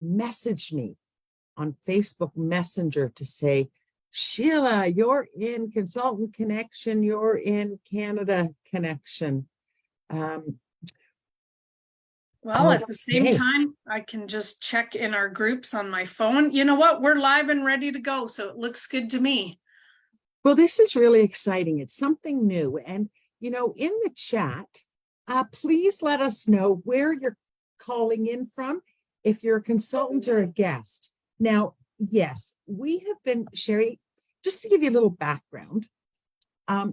message me on Facebook Messenger to say, Sheila, you're in Consultant Connection, you're in Canada Connection. Well, at the same time, I can just check in our groups on my phone. You know what? We're live and ready to go, so it looks good to me. Well, this is really exciting. It's something new. And, in the chat, please let us know where you're calling in from, if you're a consultant or a guest. Now, yes, we have been, Sherry, just to give you a little background,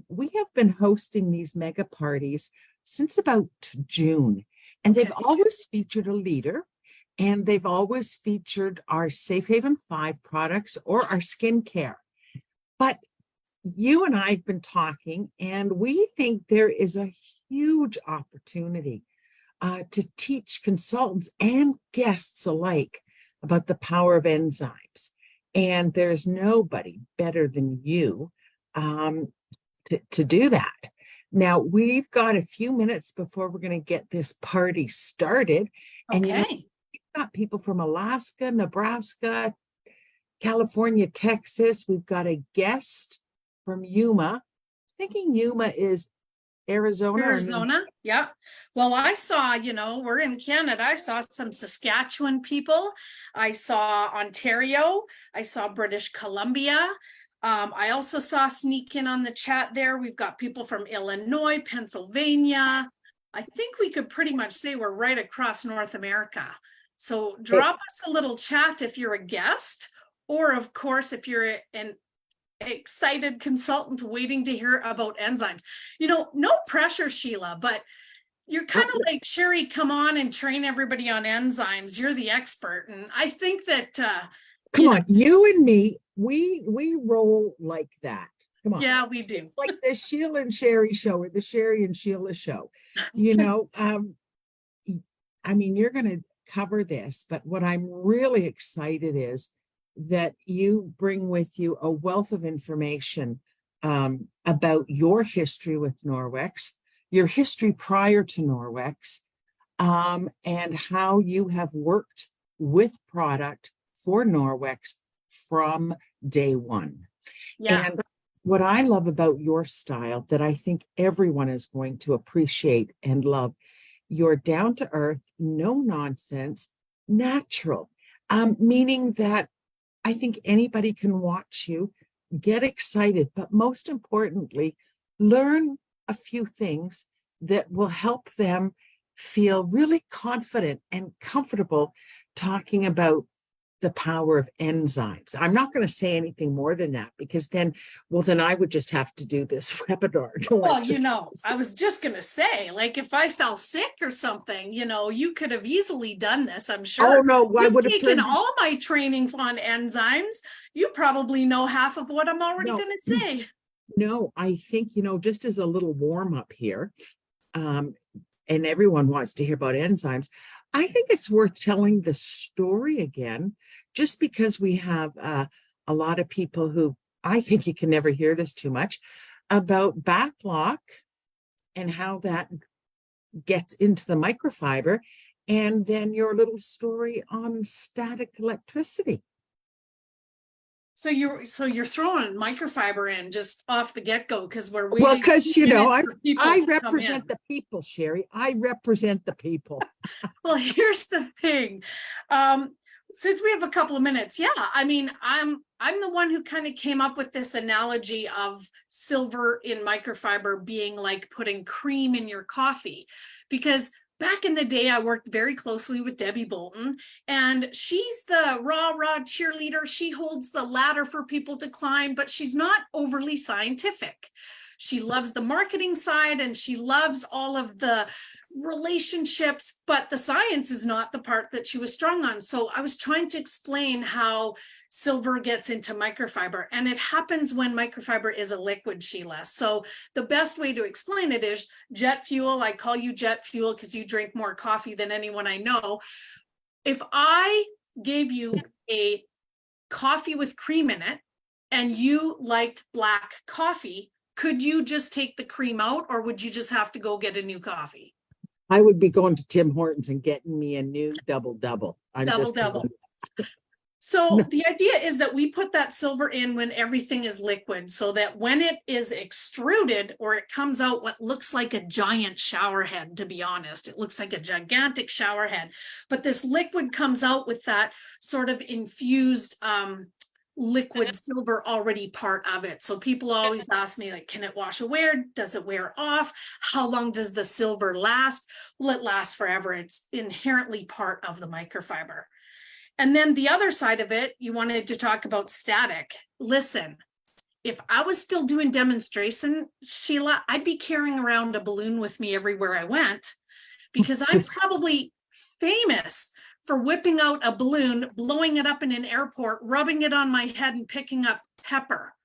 we have been hosting these mega parties since about June, and they've always featured a leader, and they've always featured our Safe Haven 5 products or our skincare. But you and I have been talking, and we think there is a huge opportunity to teach consultants and guests alike about the power of enzymes. And there's nobody better than you to do that. Now, we've got a few minutes before we're going to get this party started. And we've got people from Alaska, Nebraska, California, Texas. We've got a guest from Yuma. Thinking Yuma is Arizona. Yeah. Well, I saw, we're in Canada. I saw some Saskatchewan people. I saw Ontario. I saw British Columbia. I also saw sneak in on the chat there. We've got people from Illinois, Pennsylvania. I think we could pretty much say we're right across North America. So drop us a little chat if you're a guest, or of course, if you're an excited consultant waiting to hear about enzymes. No pressure, Sheila, but you're kind of like, Sherry, come on and train everybody on enzymes. You're the expert. And I think that come on, you and me, we roll like that. Come on. Yeah, we do. It's like the Sheila and Sherry show, or the Sherry and Sheila show. You're going to cover this, but what I'm really excited is that you bring with you a wealth of information about your history with Norwex, your history prior to Norwex, and how you have worked with product for Norwex from day one. Yeah. And what I love about your style that I think everyone is going to appreciate and love, you're down to earth, no nonsense, natural, meaning that I think anybody can watch you, get excited, but most importantly, learn a few things that will help them feel really confident and comfortable talking about the power of enzymes. I'm not going to say anything more than that, because then I would just have to do this webinar. I was just going to say, like, if I fell sick or something, you could have easily done this, I'm sure. Oh, no, I would have taken all my training on enzymes. You probably know half of what I'm already going to say. No, I think, just as a little warm up here, and everyone wants to hear about enzymes, I think it's worth telling the story again, just because we have a lot of people who, I think you can never hear this too much, about backlock and how that gets into the microfiber, and then your little story on static electricity. So you're throwing microfiber in just off the get-go, because we're waiting. Well, because I represent the people, Sherry. I represent the people. Well, here's the thing. Since we have a couple of minutes, I'm the one who kind of came up with this analogy of silver in microfiber being like putting cream in your coffee, because back in the day, I worked very closely with Debbie Bolton, and she's the rah cheerleader. She holds the ladder for people to climb, but she's not overly scientific. She loves the marketing side, and she loves all of the relationships, but the science is not the part that she was strong on. So I was trying to explain how silver gets into microfiber, and it happens when microfiber is a liquid, Sheila. So the best way to explain it is jet fuel. I call you jet fuel because you drink more coffee than anyone I know. If I gave you a coffee with cream in it and you liked black coffee, could you just take the cream out, or would you just have to go get a new coffee? I would be going to Tim Hortons and getting me a new double. I'm Double, just double. telling So you. the idea is that we put that silver in when everything is liquid, so that when it is extruded or it comes out what looks like a giant shower head, to be honest, it looks like a gigantic shower head, but this liquid comes out with that sort of infused liquid silver already part of it. So people always ask me, like, can it wash away or does it wear off? How long does the silver last? Well, it lasts forever. It's inherently part of the microfiber. And then the other side of it, you wanted to talk about static. Listen, if I was still doing demonstration, Sheila, I'd be carrying around a balloon with me everywhere I went, because I'm Just- probably famous for whipping out a balloon, blowing it up in an airport, rubbing it on my head and picking up pepper,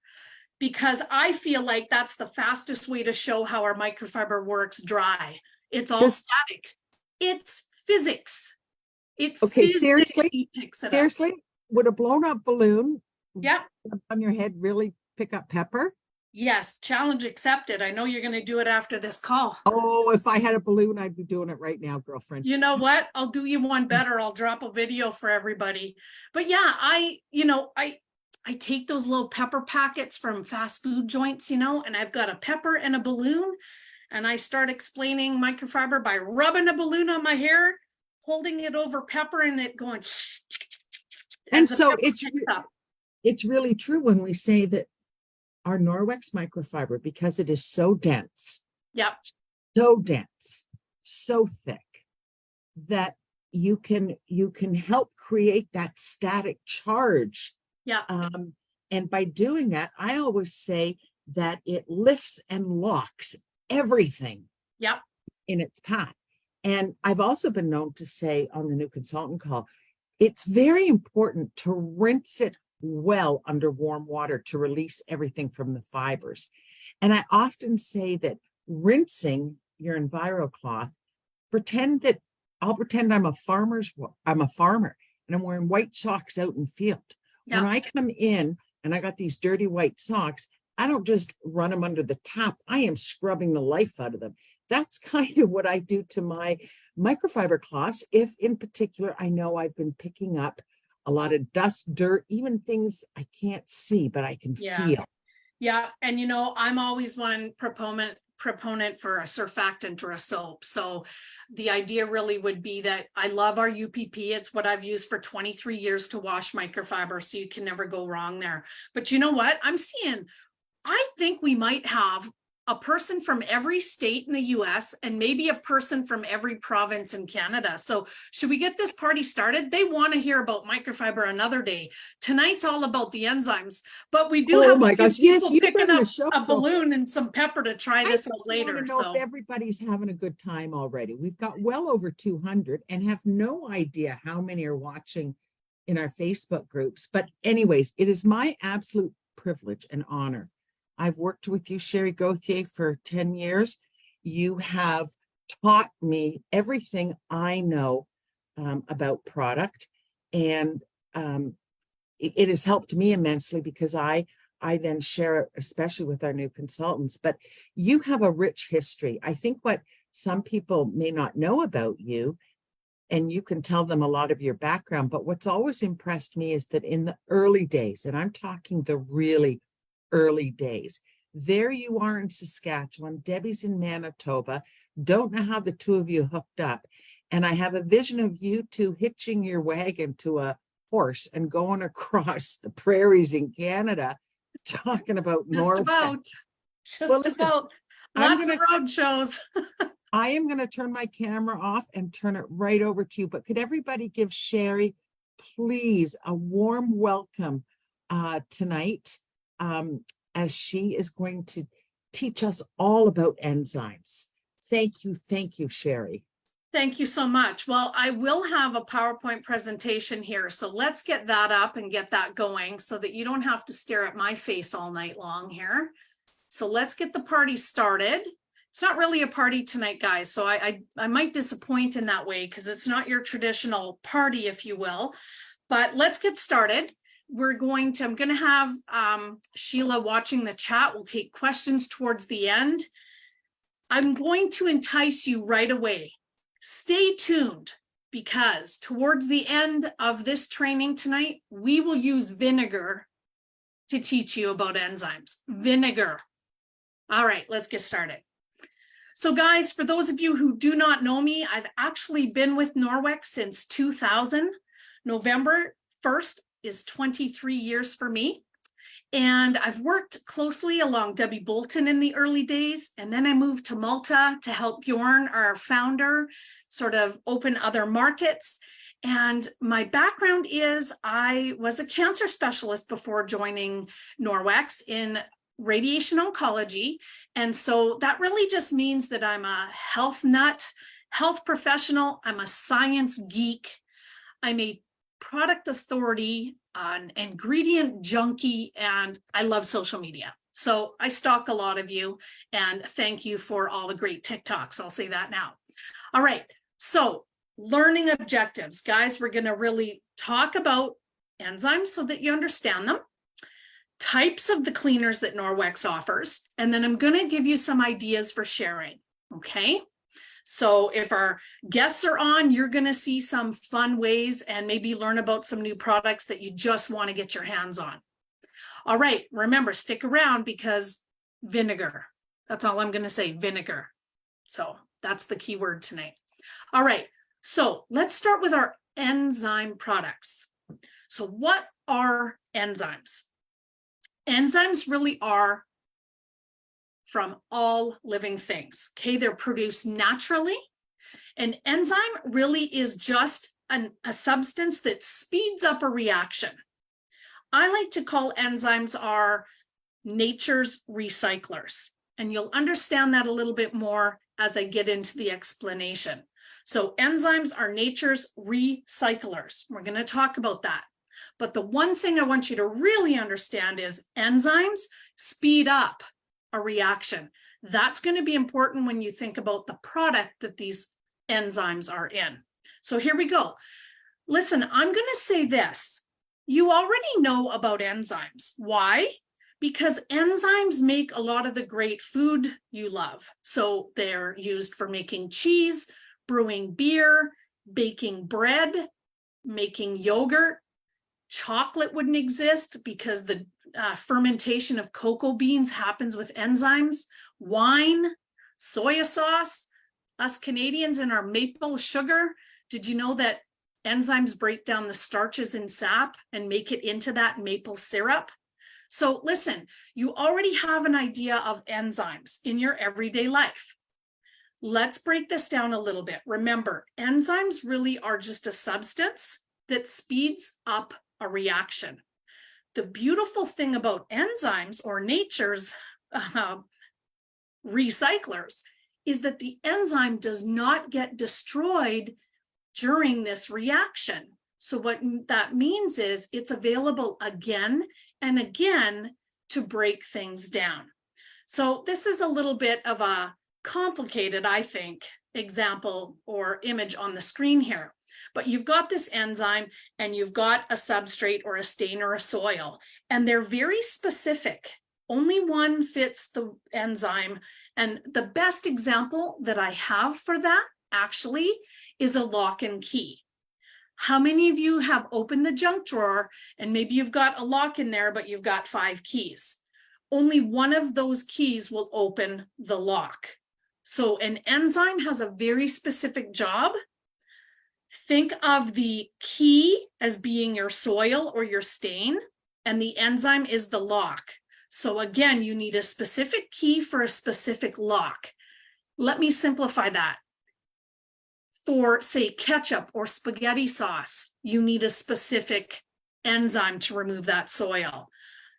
because I feel like that's the fastest way to show how our microfiber works dry. It's all Just- static. It's physics. It Okay, physically picks it up. seriously, would a blown up balloon Yeah. on your head really pick up pepper? Yes. Challenge accepted. I know you're going to do it after this call. Oh, if I had a balloon, I'd be doing it right now, girlfriend. You know what? I'll do you one better. I'll drop a video for everybody. But yeah, I take those little pepper packets from fast food joints, and I've got a pepper and a balloon, and I start explaining microfiber by rubbing a balloon on my hair, holding it over pepper, and it going. And as the so pepper picks up. it's really true when we say that our Norwex microfiber, because it is so dense, Yep. so thick, that you can help create that static charge. Yeah. And by doing that, I always say that it lifts and locks everything Yep. in its path. And I've also been known to say on the new consultant call, it's very important to rinse it well under warm water to release everything from the fibers. And I often say that rinsing your EnviroCloth, I'll pretend I'm a farmer and I'm wearing white socks out in the field. Yeah. When I come in and I got these dirty white socks, I don't just run them under the tap. I am scrubbing the life out of them. That's kind of what I do to my microfiber cloths. If in particular, I know I've been picking up a lot of dust, dirt, even things I can't see, but I can feel. Yeah. And I'm always one proponent for a surfactant or a soap. So the idea really would be that I love our UPP. It's what I've used for 23 years to wash microfiber. So you can never go wrong there. But you know what? I think we might have a person from every state in the US and maybe a person from every province in Canada. So should we get this party started? They want to hear about microfiber another day. Tonight's all about the enzymes, but we do have my gosh, yes, you picking bring up the show. a balloon and some pepper to try this out later. I know So if everybody's having a good time already. We've got well over 200 and have no idea how many are watching in our Facebook groups. But anyways, it is my absolute privilege and honor. I've worked with you, Sherry Gauthier, for 10 years. You have taught me everything I know about product. And it has helped me immensely because I then share it, especially with our new consultants. But you have a rich history. I think what some people may not know about you, and you can tell them a lot of your background, but what's always impressed me is that in the early days, and I'm talking the really early days, there you are in Saskatchewan, Debbie's in Manitoba, don't know how the two of you hooked up. And I have a vision of you two hitching your wagon to a horse and going across the prairies in Canada, talking about Norway. Lots of road shows. I am going to turn my camera off and turn it right over to you. But could everybody give Sherry, please, a warm welcome tonight, as she is going to teach us all about enzymes. Thank you, Sherry. Thank you so much. Well, I will have a PowerPoint presentation here. So let's get that up and get that going so that you don't have to stare at my face all night long here. So let's get the party started. It's not really a party tonight, guys. So I might disappoint in that way because it's not your traditional party, if you will. But let's get started. I'm going to have Sheila watching the chat. We'll take questions towards the end. I'm going to entice you right away. stay tuned because towards the end of this training tonight, we will use vinegar to teach you about enzymes. Vinegar. All right, let's get started. So guys, for those of you who do not know me, I've actually been with Norwex since 2000. November 1st is 23 years for me. And I've worked closely along Debbie Bolton in the early days. And then I moved to Malta to help Bjorn, our founder, sort of open other markets. And my background is I was a cancer specialist before joining Norwex in radiation oncology. And so that really just means that I'm a health nut, health professional. I'm a science geek. I'm a product authority, an ingredient junkie, and I love social media. So I stalk a lot of you, and thank you for all the great TikToks. I'll say that now. All right, so learning objectives. Guys, we're gonna really talk about enzymes so that you understand them, types of the cleaners that Norwex offers, and then I'm gonna give you some ideas for sharing, okay? So if our guests are on, you're going to see some fun ways and maybe learn about some new products that you just want to get your hands on. All right, remember, stick around because vinegar. That's all I'm going to say, vinegar. So that's the key word tonight. All right, so let's start with our enzyme products. So what are enzymes? Enzymes really are from all living things. Okay, they're produced naturally. An enzyme really is just a substance that speeds up a reaction. I like to call enzymes are nature's recyclers. And you'll understand that a little bit more as I get into the explanation. So enzymes are nature's recyclers. We're going to talk about that. But the one thing I want you to really understand is enzymes speed up a reaction. That's going to be important when you think about the product that these enzymes are in. So here we go. Listen, I'm going to say this. You already know about enzymes. Why? Because enzymes make a lot of the great food you love. So they're used for making cheese, brewing beer, baking bread, making yogurt. Chocolate wouldn't exist because the fermentation of cocoa beans happens with enzymes. Wine, soy sauce, us Canadians and our maple sugar. Did you know that enzymes break down the starches in sap and make it into that maple syrup? So listen, you already have an idea of enzymes in your everyday life. Let's break this down a little bit. Remember, enzymes really are just a substance that speeds up a reaction. The beautiful thing about enzymes or nature's recyclers is that the enzyme does not get destroyed during this reaction. So what that means is it's available again and again to break things down. So this is a little bit of a complicated, I think, example or image on the screen here. But you've got this enzyme and you've got a substrate or a stain or a soil, and they're very specific. Only one fits the enzyme. And the best example that I have for that actually is a lock and key. How many of you have opened the junk drawer and maybe you've got a lock in there, but you've got 5 keys? Only one of those keys will open the lock. So an enzyme has a very specific job. Think of the key as being your soil or your stain, and the enzyme is the lock. So again, you need a specific key for a specific lock. Let me simplify that. For, say, ketchup or spaghetti sauce, you need a specific enzyme to remove that soil.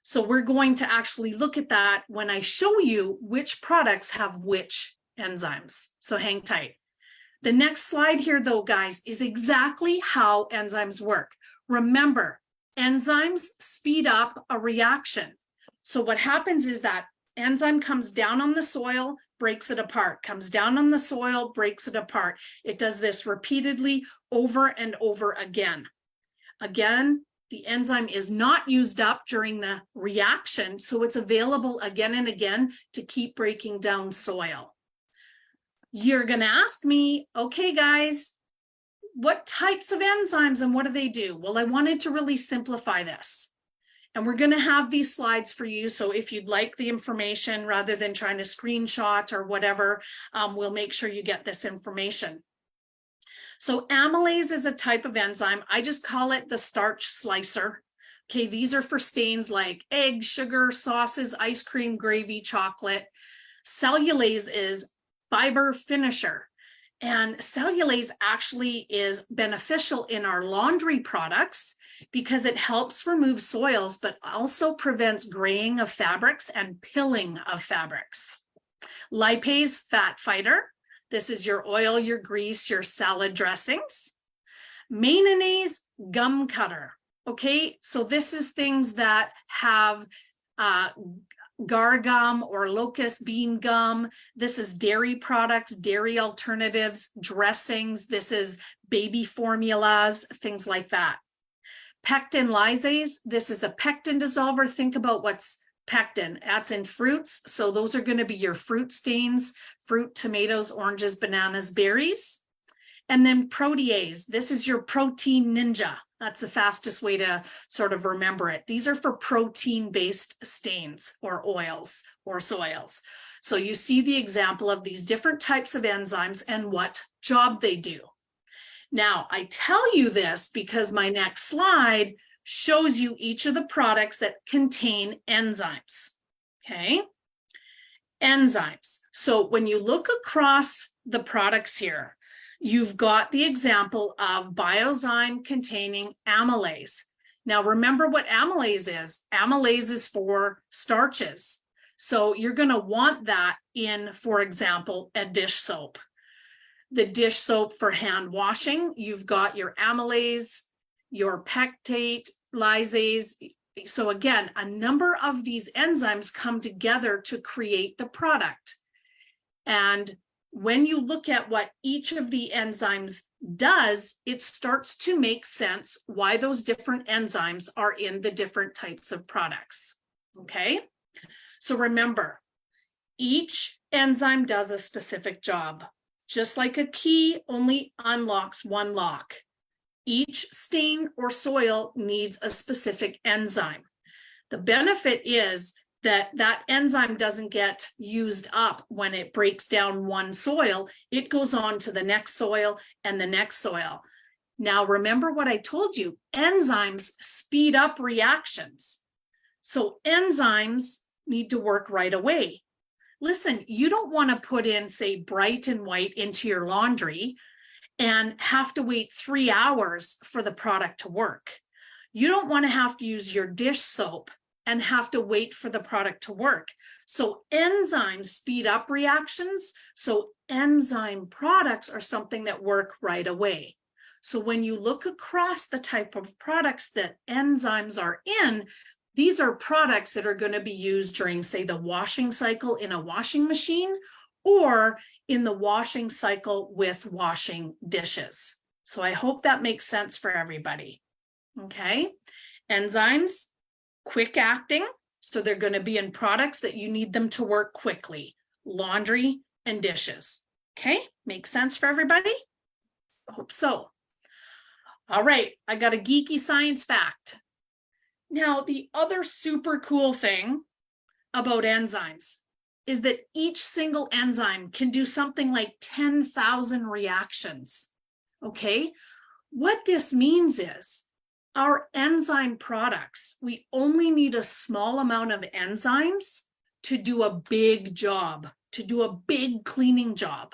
So we're going to actually look at that when I show you which products have which enzymes. So hang tight. The next slide here, though, guys, is exactly how enzymes work. Remember, enzymes speed up a reaction. So what happens is that enzyme comes down on the soil, breaks it apart, comes down on the soil, breaks it apart. It does this repeatedly over and over again. Again, the enzyme is not used up during the reaction, so it's available again and again to keep breaking down soil. You're going to ask me, okay, guys, what types of enzymes and what do they do? Well, I wanted to really simplify this. And we're going to have these slides for you. So if you'd like the information rather than trying to screenshot or whatever, we'll make sure you get this information. So amylase is a type of enzyme. I just call it the starch slicer. Okay, these are for stains like egg, sugar, sauces, ice cream, gravy, chocolate. Cellulase is fiber finisher. And cellulase actually is beneficial in our laundry products because it helps remove soils, but also prevents graying of fabrics and pilling of fabrics. Lipase, fat fighter. This is your oil, your grease, your salad dressings. Mayonnaise, gum cutter. Okay, so this is things that have gar gum or locust bean gum. This is dairy products, dairy alternatives, dressings. This is baby formulas, things like that. Pectin lysase, this is a pectin dissolver. Think about what's pectin. That's in fruits. So those are going to be your fruit stains, fruit, tomatoes, oranges, bananas, berries. And then protease, this is your protein ninja. That's the fastest way to sort of remember it. These are for protein-based stains or oils or soils. So you see the example of these different types of enzymes and what job they do. Now, I tell you this because my next slide shows you each of the products that contain enzymes. Okay? Enzymes. So when you look across the products here, you've got the example of Biozyme containing amylase. Now, remember what amylase is. Amylase is for starches. So you're going to want that in, for example, a dish soap. The dish soap for hand washing, you've got your amylase, your pectate, lysase. So again, a number of these enzymes come together to create the product. And when you look at what each of the enzymes does, it starts to make sense why those different enzymes are in the different types of products. Okay? So remember, each enzyme does a specific job. Just like a key only unlocks one lock. Each stain or soil needs a specific enzyme. The benefit is that that enzyme doesn't get used up when it breaks down one soil. It goes on to the next soil and the next soil. Now, remember what I told you, enzymes speed up reactions. So enzymes need to work right away. Listen, you don't want to put in, say, bright and white into your laundry and have to wait 3 hours for the product to work. You don't want to have to use your dish soap and have to wait for the product to work. So enzymes speed up reactions. So enzyme products are something that work right away. So when you look across the type of products that enzymes are in, these are products that are going to be used during, say, the washing cycle in a washing machine or in the washing cycle with washing dishes. So I hope that makes sense for everybody. Okay. Enzymes, quick acting. So they're going to be in products that you need them to work quickly. Laundry and dishes. Okay. Makes sense for everybody? I hope so. All right. I got a geeky science fact. Now, the other super cool thing about enzymes is that each single enzyme can do something like 10,000 reactions. Okay? What this means is our enzyme products, we only need a small amount of enzymes to do a big job, to do a big cleaning job.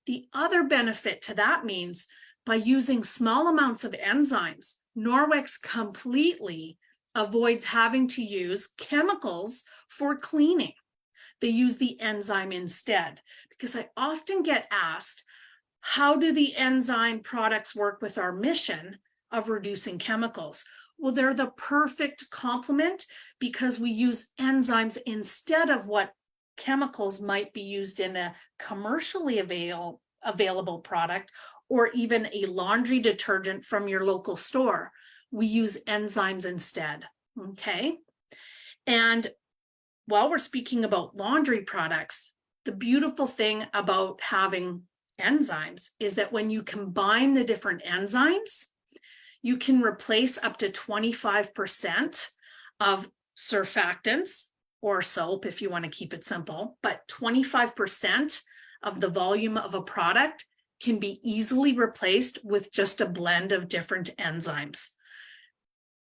The other benefit to that means by using small amounts of enzymes, Norwex completely avoids having to use chemicals for cleaning. They use the enzyme instead, because I often get asked, how do the enzyme products work with our mission of reducing chemicals? Well, they're the perfect complement because we use enzymes instead of what chemicals might be used in a commercially available product or even a laundry detergent from your local store. We use enzymes instead, okay? And while we're speaking about laundry products, the beautiful thing about having enzymes is that when you combine the different enzymes, you can replace up to 25% of surfactants or soap if you want to keep it simple, but 25% of the volume of a product can be easily replaced with just a blend of different enzymes.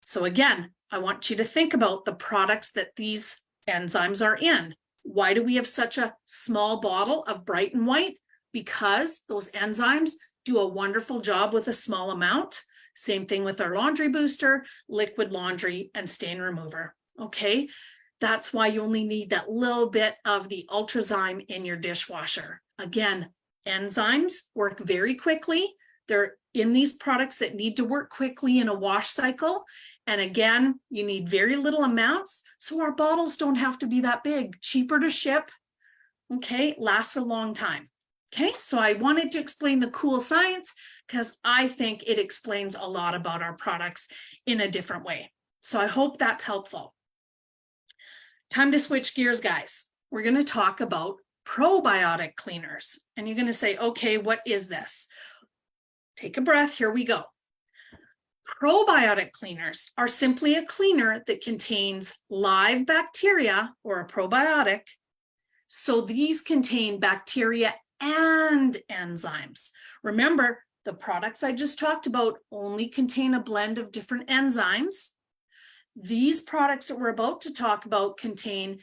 So again, I want you to think about the products that these enzymes are in. Why do we have such a small bottle of Bright and White? Because those enzymes do a wonderful job with a small amount. Same thing with our laundry booster, liquid laundry, and stain remover. Okay, that's why you only need that little bit of the Ultrazyme in your dishwasher. Again, enzymes work very quickly. They're in these products that need to work quickly in a wash cycle. And again, you need very little amounts, so our bottles don't have to be that big. Cheaper to ship, okay, lasts a long time. Okay, so I wanted to explain the cool science because I think it explains a lot about our products in a different way. So I hope that's helpful. Time to switch gears, guys. We're going to talk about probiotic cleaners. And you're going to say, okay, what is this? Take a breath. Here we go. Probiotic cleaners are simply a cleaner that contains live bacteria or a probiotic. So these contain bacteria and enzymes. Remember, the products I just talked about only contain a blend of different enzymes. These products that we're about to talk about contain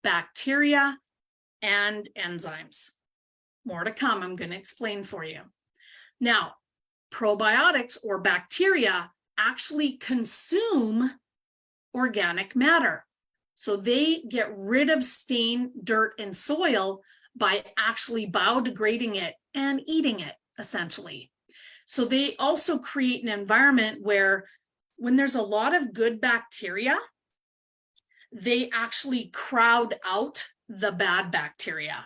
bacteria and enzymes. More to come, I'm going to explain for you. Now, probiotics or bacteria actually consume organic matter. So they get rid of stain, dirt, and soil by actually biodegrading it and eating it, essentially. So they also create an environment where when there's a lot of good bacteria, they actually crowd out the bad bacteria.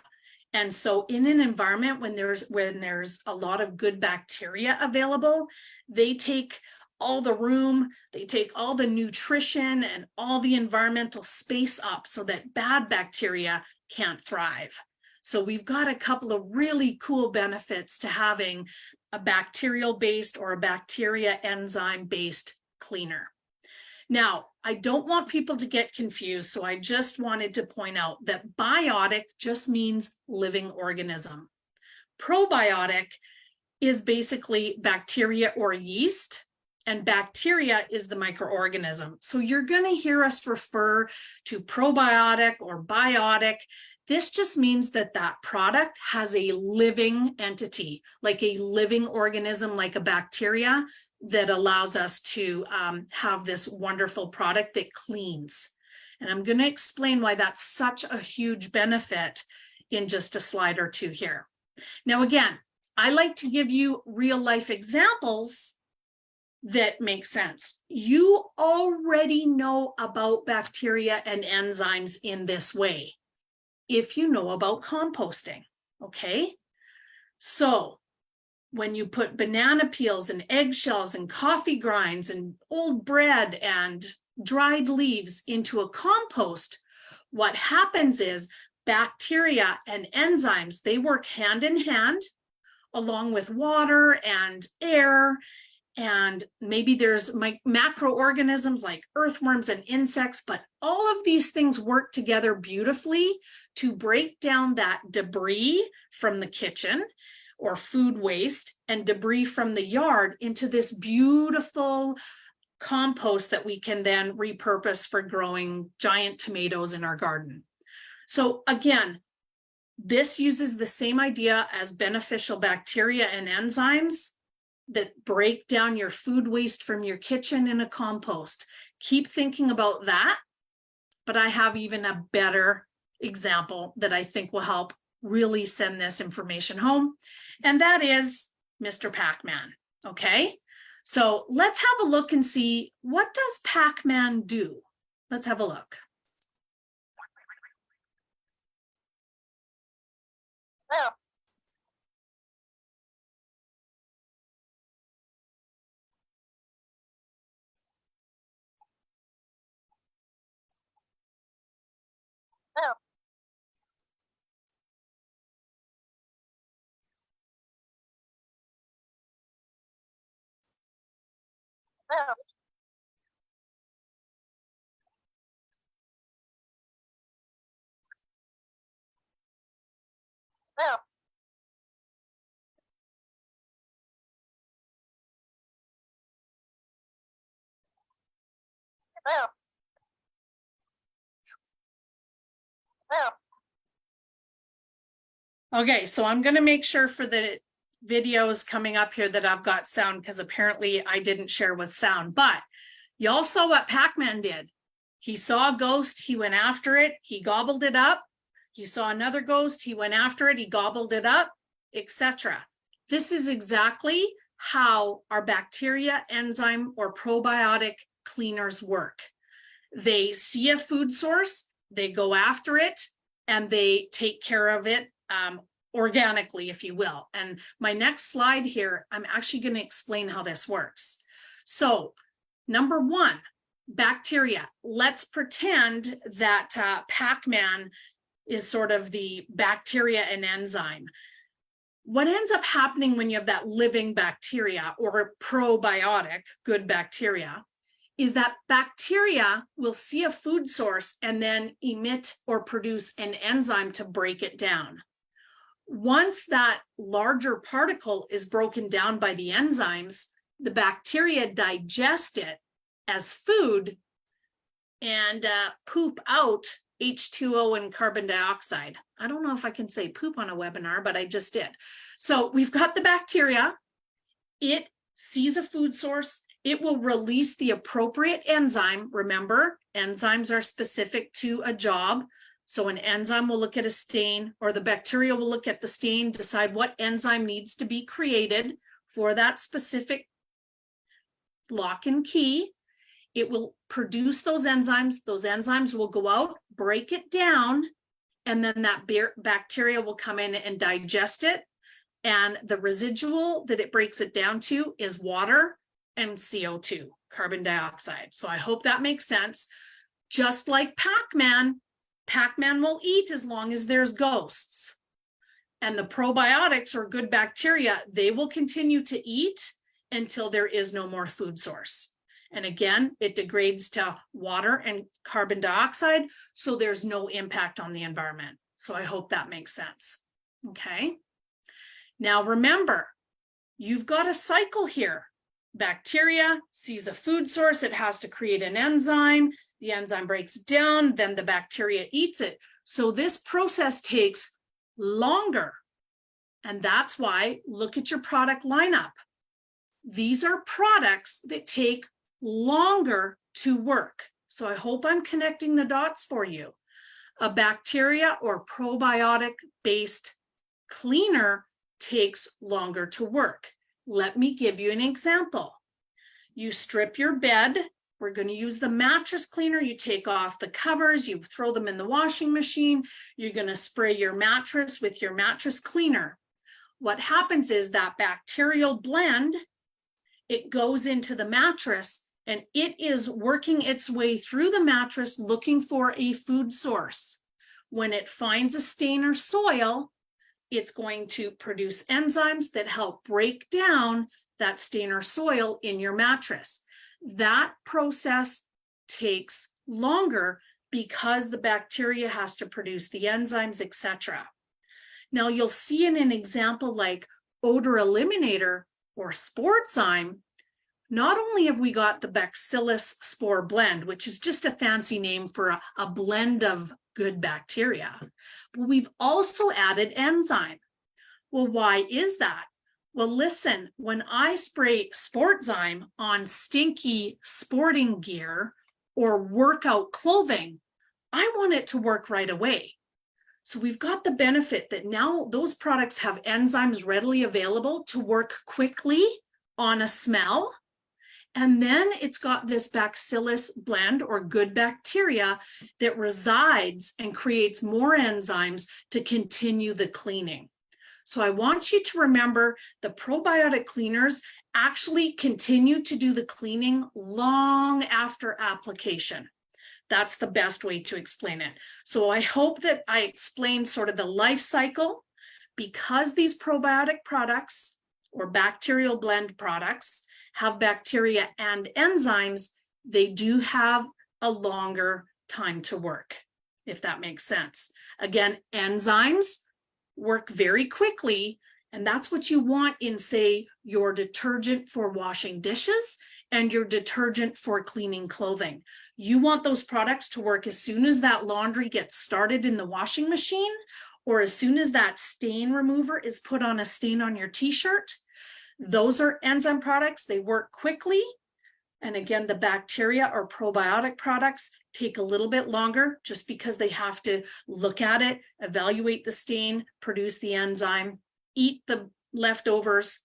And so in an environment when there's a lot of good bacteria available, they take all the room, they take all the nutrition and all the environmental space up so that bad bacteria can't thrive. So we've got a couple of really cool benefits to having a bacterial-based or a bacteria enzyme-based cleaner. Now, I don't want people to get confused, so I just wanted to point out that biotic just means living organism. Probiotic is basically bacteria or yeast, and bacteria is the microorganism. So you're going to hear us refer to probiotic or biotic. This just means that that product has a living entity, like a living organism, like a bacteria, that allows us to have this wonderful product that cleans. And I'm going to explain why that's such a huge benefit in just a slide or two here. Now, again, I like to give you real life examples that make sense. You already know about bacteria and enzymes in this way if you know about composting, okay? So when you put banana peels and eggshells and coffee grinds and old bread and dried leaves into a compost, what happens is bacteria and enzymes, they work hand in hand along with water and air, and maybe there's macroorganisms like earthworms and insects, but all of these things work together beautifully to break down that debris from the kitchen or food waste and debris from the yard into this beautiful compost that we can then repurpose for growing giant tomatoes in our garden. So again, this uses the same idea as beneficial bacteria and enzymes that break down your food waste from your kitchen in a compost. Keep thinking about that, but I have even a better example that I think will help really send this information home, and that is Mr. Pac-Man, okay? So let's have a look and see, what does Pac-Man do? Let's have a look. Oh. Oh. Okay, so I'm gonna make sure for the videos coming up here that I've got sound, because apparently I didn't share with sound, but y'all saw what Pac-Man did. He saw a ghost, he went after it, he gobbled it up. He saw another ghost, he went after it, he gobbled it up, etc. This is exactly how our bacteria, enzyme, or probiotic cleaners work. They see a food source, they go after it, and they take care of it organically, if you will. And my next slide here, I'm actually going to explain how this works. So, number one, bacteria. Let's pretend that Pac-Man is sort of the bacteria and enzyme. What ends up happening when you have that living bacteria or probiotic, good bacteria, is that bacteria will see a food source and then emit or produce an enzyme to break it down. Once that larger particle is broken down by the enzymes, the bacteria digest it as food and poop out H2O and carbon dioxide. I don't know if I can say poop on a webinar, but I just did. So we've got the bacteria. It sees a food source. It will release the appropriate enzyme. Remember, enzymes are specific to a job. So an enzyme will look at a stain, or the bacteria will look at the stain, decide what enzyme needs to be created for that specific lock and key. It will produce those enzymes. Those enzymes will go out, break it down, and then that bacteria will come in and digest it. And the residual that it breaks it down to is water and CO2, carbon dioxide. So I hope that makes sense. Just like Pac-Man, Pac-Man will eat as long as there's ghosts. And the probiotics, or good bacteria, they will continue to eat until there is no more food source. And again, it degrades to water and carbon dioxide, so there's no impact on the environment. So I hope that makes sense. Okay. Now remember, you've got a cycle here. Bacteria sees a food source, it has to create an enzyme. The enzyme breaks down, then the bacteria eats it. So this process takes longer. And that's why, look at your product lineup. These are products that take longer to work. So I hope I'm connecting the dots for you. A bacteria or probiotic based cleaner takes longer to work. Let me give you an example. You strip your bed. We're going to use the mattress cleaner. You take off the covers, you throw them in the washing machine. You're going to spray your mattress with your mattress cleaner. What happens is that bacterial blend, it goes into the mattress and it is working its way through the mattress looking for a food source. When it finds a stain or soil, it's going to produce enzymes that help break down that stain or soil in your mattress. That process takes longer because the bacteria has to produce the enzymes, etc. Now you'll see in an example like odor eliminator or Sportzyme, not only have we got the Bacillus spore blend, which is just a fancy name for a blend of good bacteria, but we've also added enzyme. Well, why is that? Well, listen, when I spray Sportzyme on stinky sporting gear or workout clothing, I want it to work right away. So we've got the benefit that now those products have enzymes readily available to work quickly on a smell. And then it's got this Bacillus blend or good bacteria that resides and creates more enzymes to continue the cleaning. So I want you to remember the probiotic cleaners actually continue to do the cleaning long after application. That's the best way to explain it. So I hope that I explained sort of the life cycle, because these probiotic products or bacterial blend products have bacteria and enzymes, they do have a longer time to work, if that makes sense. Again, enzymes work very quickly, and that's what you want in, say, your detergent for washing dishes and your detergent for cleaning clothing. You want those products to work as soon as that laundry gets started in the washing machine, or as soon as that stain remover is put on a stain on your t-shirt. Those are enzyme products. They work quickly. And again, the bacteria or probiotic products take a little bit longer just because they have to look at it, evaluate the stain, produce the enzyme, eat the leftovers.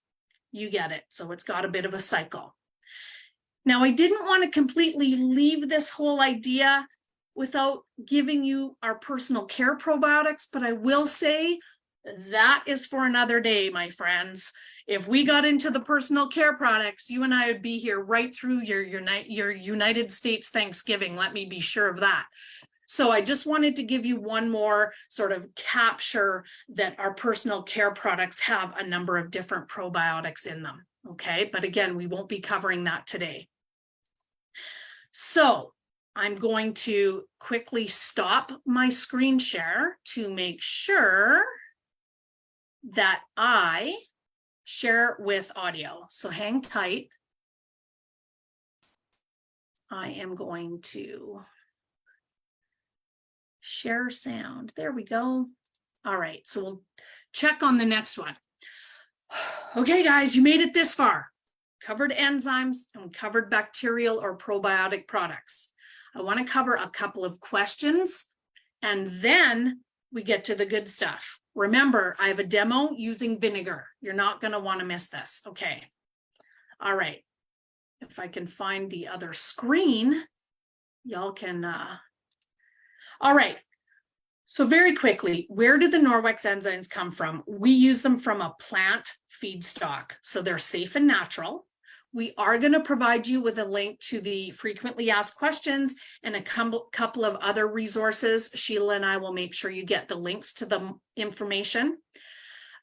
You get it. So it's got a bit of a cycle. Now, I didn't want to completely leave this whole idea without giving you our personal care probiotics, but I will say that is for another day, my friends. If we got into the personal care products, you and I would be here right through your United States Thanksgiving. Let me be sure of that. So I just wanted to give you one more sort of capture that our personal care products have a number of different probiotics in them. Okay, but again, we won't be covering that today. So I'm going to quickly stop my screen share to make sure that I share with audio. So hang tight. I am going to share sound. There we go. All right, so we'll check on the next one. Okay, guys, you made it this far. Covered enzymes and covered bacterial or probiotic products. I want to cover a couple of questions and then we get to the good stuff. Remember, I have a demo using vinegar. You're not going to want to miss this. Okay. All right. If I can find the other screen, y'all can. All right. So very quickly, where do the Norwex enzymes come from? We use them from a plant feedstock. So they're safe and natural. We are going to provide you with a link to the frequently asked questions and a couple of other resources. Sheila and I will make sure you get the links to the information.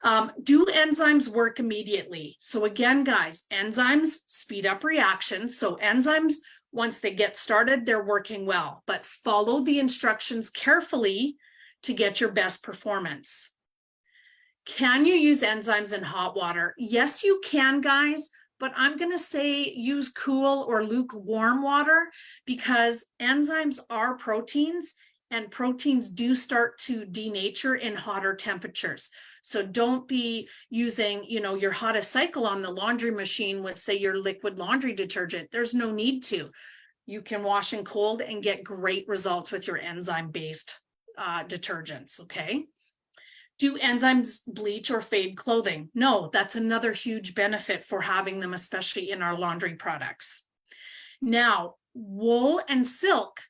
Do enzymes work immediately? So again, guys, enzymes speed up reactions. So enzymes, once they get started, they're working well, but follow the instructions carefully to get your best performance. Can you use enzymes in hot water? Yes, you can, guys. But I'm going to say use cool or lukewarm water because enzymes are proteins and proteins do start to denature in hotter temperatures. So don't be using, your hottest cycle on the laundry machine with, say, your liquid laundry detergent. There's no need to. You can wash in cold and get great results with your enzyme-based detergents, okay? Do enzymes bleach or fade clothing? No, that's another huge benefit for having them, especially in our laundry products. Now, wool and silk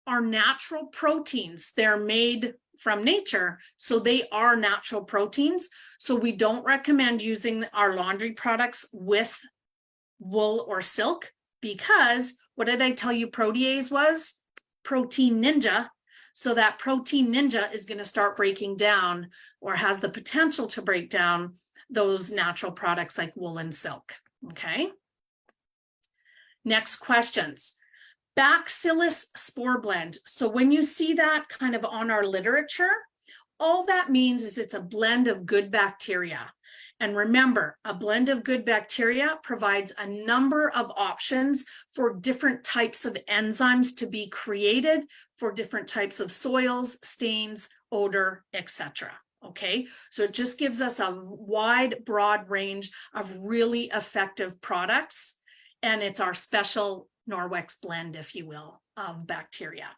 are natural proteins. They're made from nature, so they are natural proteins. So we don't recommend using our laundry products with wool or silk because what did I tell you protease was? Protein ninja. So that protein ninja is going to start breaking down or has the potential to break down those natural products like wool and silk. Okay. Next questions. Bacillus spore blend. So when you see that kind of on our literature, all that means is it's a blend of good bacteria. And remember, a blend of good bacteria provides a number of options for different types of enzymes to be created for different types of soils, stains, odor, etc. Okay, so it just gives us a wide, broad range of really effective products. And it's our special Norwex blend, if you will, of bacteria.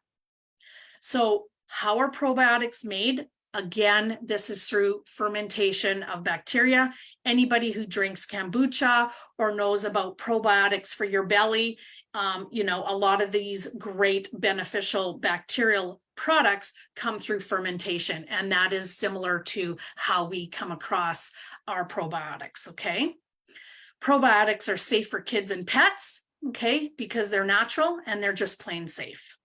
So how are probiotics made? Again, this is through fermentation of bacteria. Anybody who drinks kombucha or knows about probiotics for your belly, a lot of these great beneficial bacterial products come through fermentation, and that is similar to how we come across our probiotics, okay? Probiotics are safe for kids and pets, okay, because they're natural and they're just plain safe.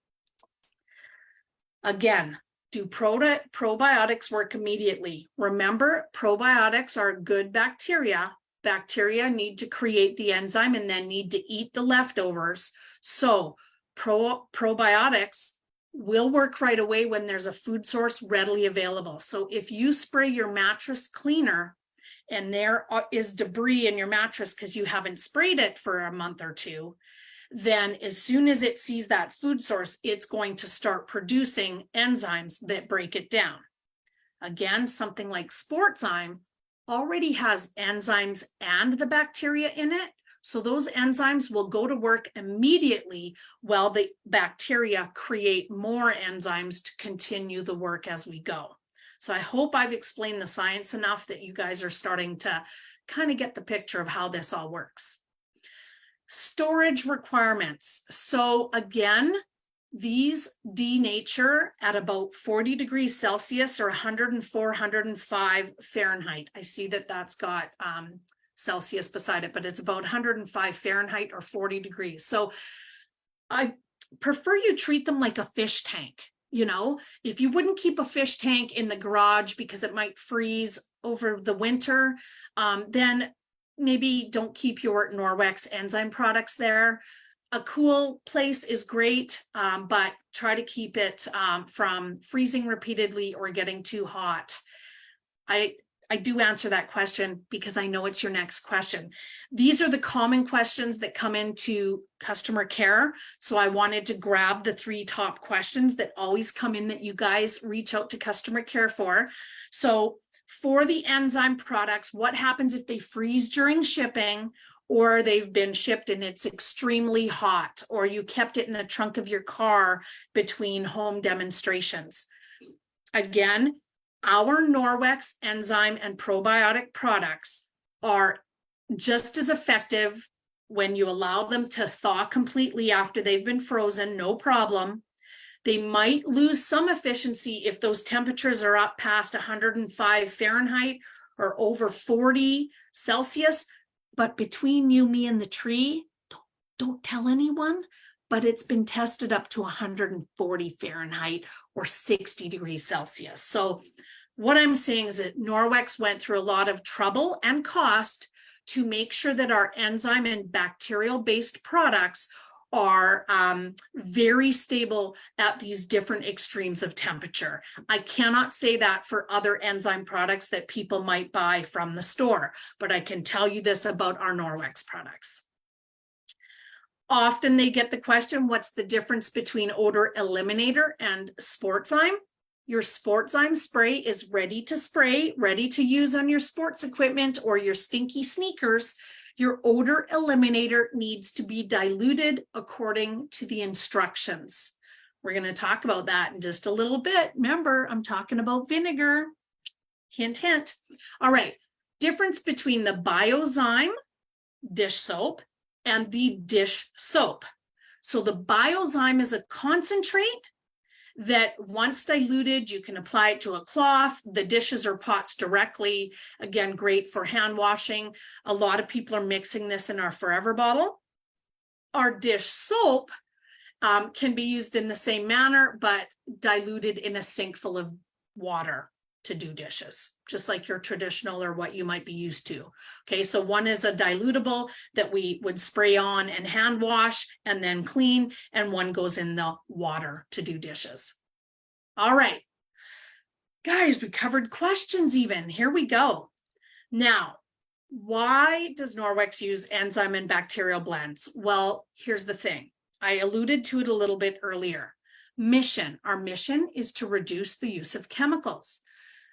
Again, do probiotics work immediately? Remember, probiotics are good bacteria bacteria need to create the enzyme and then need to eat the leftovers. So probiotics will work right away when there's a food source readily available. So if you spray your mattress cleaner and there is debris in your mattress because you haven't sprayed it for a month or two, then as soon as it sees that food source, it's going to start producing enzymes that break it down. Again, something like Sportzyme already has enzymes and the bacteria in it. So those enzymes will go to work immediately while the bacteria create more enzymes to continue the work as we go. So I hope I've explained the science enough that you guys are starting to kind of get the picture of how this all works. Storage requirements. So again, these denature at about 40 degrees Celsius or 104, 105 Fahrenheit. I see that that's got Celsius beside it, but it's about 105 Fahrenheit or 40 degrees. So I prefer you treat them like a fish tank. You know, if you wouldn't keep a fish tank in the garage because it might freeze over the winter, then maybe don't keep your Norwex enzyme products there. A cool place is great, but try to keep it from freezing repeatedly or getting too hot. I do answer that question because I know it's your next question. These are the common questions that come into customer care. So I wanted to grab the 3 top questions that always come in that you guys reach out to customer care for. So for the enzyme products, what happens if they freeze during shipping, or they've been shipped and it's extremely hot, or you kept it in the trunk of your car between home demonstrations? Again, our Norwex enzyme and probiotic products are just as effective when you allow them to thaw completely after they've been frozen, no problem. They might lose some efficiency if those temperatures are up past 105 Fahrenheit or over 40 Celsius. But between you, me, and the tree, don't tell anyone, but it's been tested up to 140 Fahrenheit or 60 degrees Celsius. So what I'm saying is that Norwex went through a lot of trouble and cost to make sure that our enzyme and bacterial-based products are very stable at these different extremes of temperature. I cannot say that for other enzyme products that people might buy from the store, but I can tell you this about our Norwex products. Often they get the question, what's the difference between odor eliminator and Sportzyme? Your Sportzyme spray is ready to spray, ready to use on your sports equipment or your stinky sneakers. Your odor eliminator needs to be diluted according to the instructions. We're going to talk about that in just a little bit. Remember, I'm talking about vinegar. Hint, hint. All right. Difference between the Biozyme dish soap and the dish soap. So the Biozyme is a concentrate that once diluted, you can apply it to a cloth, the dishes or pots directly. Again, great for hand washing. A lot of people are mixing this in our Forever bottle. Our dish soap can be used in the same manner, but diluted in a sink full of water to do dishes, just like your traditional or what you might be used to. Okay, so one is a dilutable that we would spray on and hand wash and then clean, and one goes in the water to do dishes. All right, guys, we covered questions even. Here we go. Now, why does Norwex use enzyme and bacterial blends? Well, here's the thing. I alluded to it a little bit earlier. Our mission is to reduce the use of chemicals.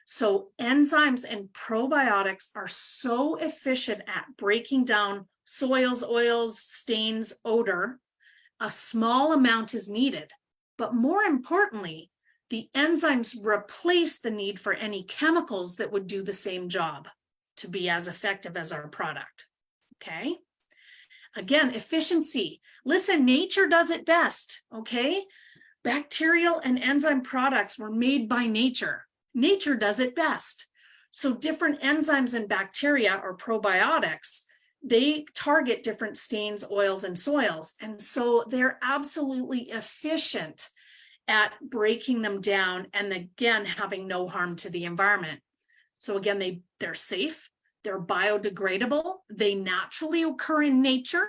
So enzymes and probiotics are so efficient at breaking down soils, oils, stains, odor. A small amount is needed. But more importantly, the enzymes replace the need for any chemicals that would do the same job to be as effective as our product. Okay? Again, efficiency. Listen, nature does it best. Okay? Bacterial and enzyme products were made by nature. Nature does it best. So different enzymes and bacteria or probiotics, they target different stains, oils, and soils. And so they're absolutely efficient at breaking them down and again, having no harm to the environment. So again, they're safe, they're biodegradable, they naturally occur in nature.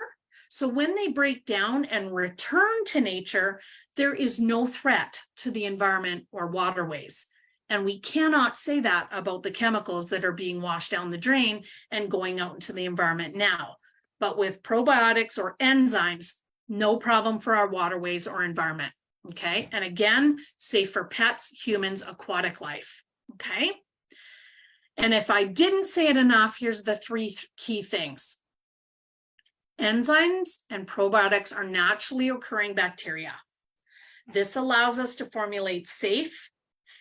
So when they break down and return to nature, there is no threat to the environment or waterways. And we cannot say that about the chemicals that are being washed down the drain and going out into the environment now. But with probiotics or enzymes, no problem for our waterways or environment. Okay. And again, safe for pets, humans, aquatic life. Okay. And if I didn't say it enough, here's the three key things. Enzymes and probiotics are naturally occurring bacteria. This allows us to formulate safe,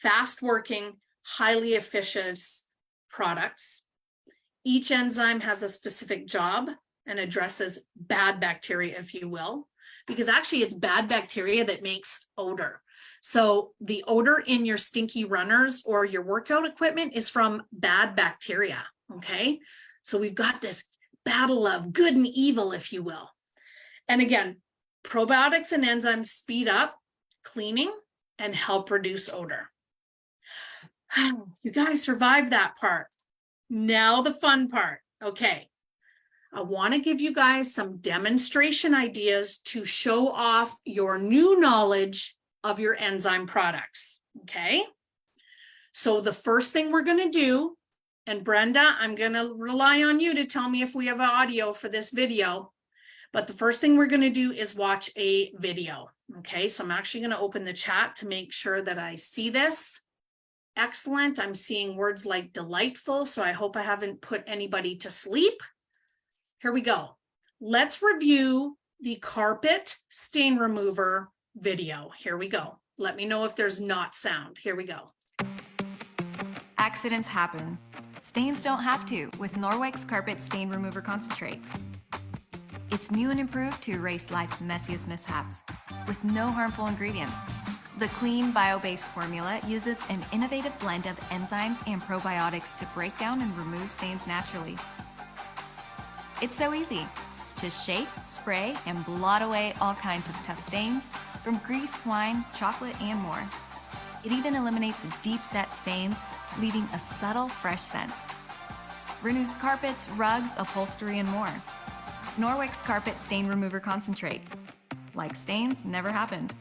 fast-working, highly efficient products. Each enzyme has a specific job and addresses bad bacteria, if you will, because actually it's bad bacteria that makes odor. So the odor in your stinky runners or your workout equipment is from bad bacteria, okay? So we've got this battle of good and evil, if you will. And again, probiotics and enzymes speed up cleaning and help reduce odor. You guys survived that part. Now the fun part. Okay. I want to give you guys some demonstration ideas to show off your new knowledge of your enzyme products. Okay. So the first thing we're going to do, and Brenda, I'm going to rely on you to tell me if we have audio for this video. But the first thing we're going to do is watch a video. Okay, so I'm actually going to open the chat to make sure that I see this. Excellent. I'm seeing words like delightful, so I hope I haven't put anybody to sleep. Here we go. Let's review the carpet stain remover video. Here we go. Let me know if there's not sound. Here we go. Accidents happen. Stains don't have to with Norwex Carpet Stain Remover Concentrate. It's new and improved to erase life's messiest mishaps with no harmful ingredients. The clean, bio-based formula uses an innovative blend of enzymes and probiotics to break down and remove stains naturally. It's so easy. Just shake, spray, and blot away all kinds of tough stains from grease, wine, chocolate, and more. It even eliminates deep-set stains, leaving a subtle, fresh scent. Renews carpets, rugs, upholstery, and more. Norwex Carpet Stain Remover Concentrate. Like stains never happened.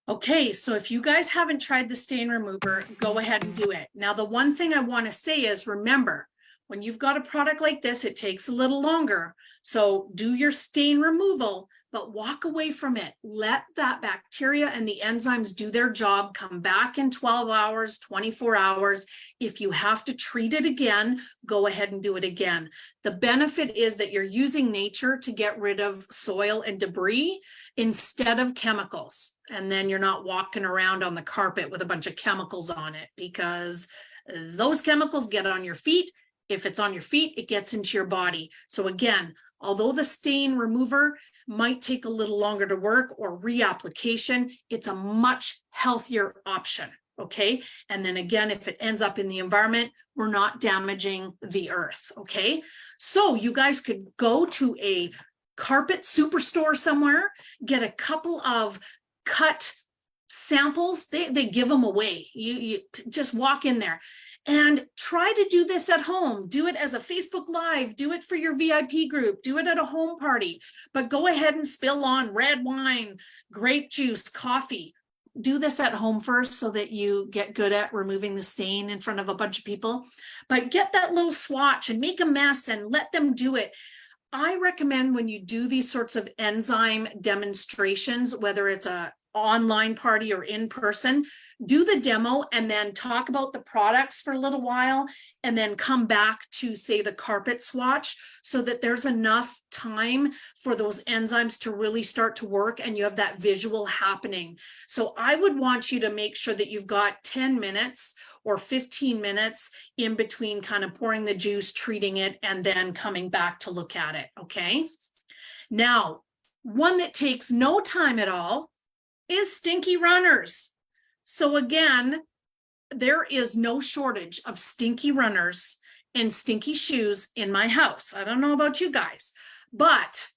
Okay, so if you guys haven't tried the stain remover, go ahead and do it. Now, the one thing I want to say is, remember, when you've got a product like this, it takes a little longer. So do your stain removal, but walk away from it. Let that bacteria and the enzymes do their job. Come back in 12 hours, 24 hours. If you have to treat it again, go ahead and do it again. The benefit is that you're using nature to get rid of soil and debris instead of chemicals. And then you're not walking around on the carpet with a bunch of chemicals on it, because those chemicals get on your feet. If it's on your feet, it gets into your body. So again, although the stain remover might take a little longer to work or reapplication, it's a much healthier option, okay? And then again, if it ends up in the environment, we're not damaging the earth, okay? So you guys could go to a carpet superstore somewhere, get a couple of cut samples. They give them away. You just walk in there. And try to do this at home. Do it as a Facebook Live. Do it for your VIP group. Do it at a home party. But go ahead and spill on red wine, grape juice, coffee. Do this at home first so that you get good at removing the stain in front of a bunch of people. But get that little swatch and make a mess and let them do it. I recommend when you do these sorts of enzyme demonstrations, whether it's a online party or in person, do the demo and then talk about the products for a little while and then come back to, say, the carpet swatch, so that there's enough time for those enzymes to really start to work and you have that visual happening. So I would want you to make sure that you've got 10 minutes or 15 minutes in between kind of pouring the juice, treating it, and then coming back to look at it, okay? Now, one that takes no time at all is stinky runners. So again, there is no shortage of stinky runners and stinky shoes in my house. I don't know about you guys, but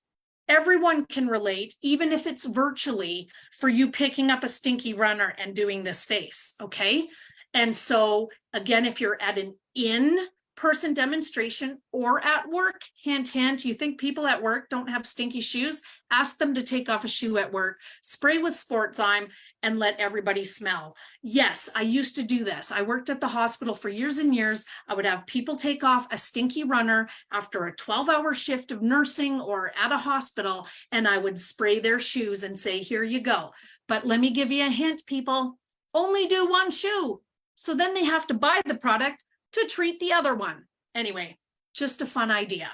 everyone can relate, even if it's virtually, for you picking up a stinky runner and doing this face, okay? And so again, if you're at an in-person demonstration or at work, hint, hint, you think people at work don't have stinky shoes? Ask them to take off a shoe at work, spray with Sportzyme, and let everybody smell. Yes, I used to do this. I worked at the hospital for years and years. I would have people take off a stinky runner after a 12-hour shift of nursing or at a hospital, and I would spray their shoes and say, here you go. But let me give you a hint, people, only do one shoe. So then they have to buy the product to treat the other one. Anyway, just a fun idea.